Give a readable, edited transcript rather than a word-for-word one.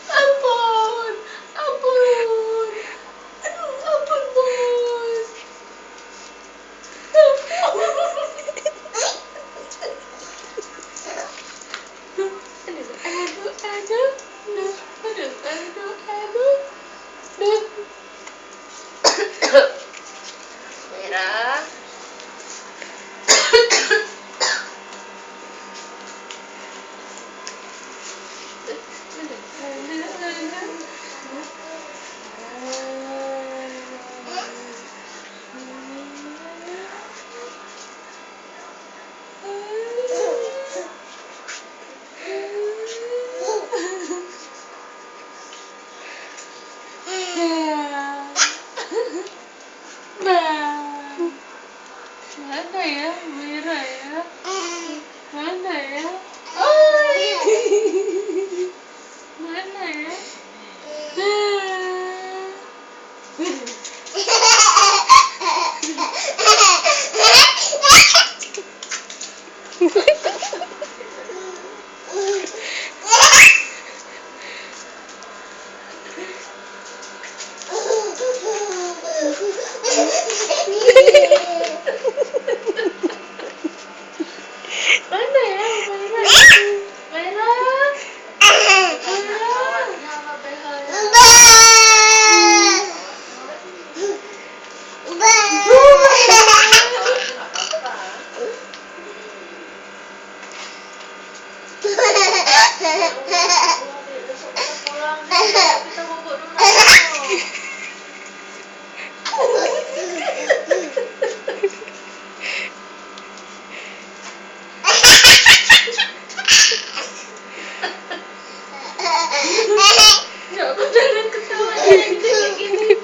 Ampun, ampun, aduh, ampun bos. Merah. Mana ya merah ya? Mana ya? Mana ya? Mana ya merah? Merah. Ya, aku jangan ketawa kayak gini.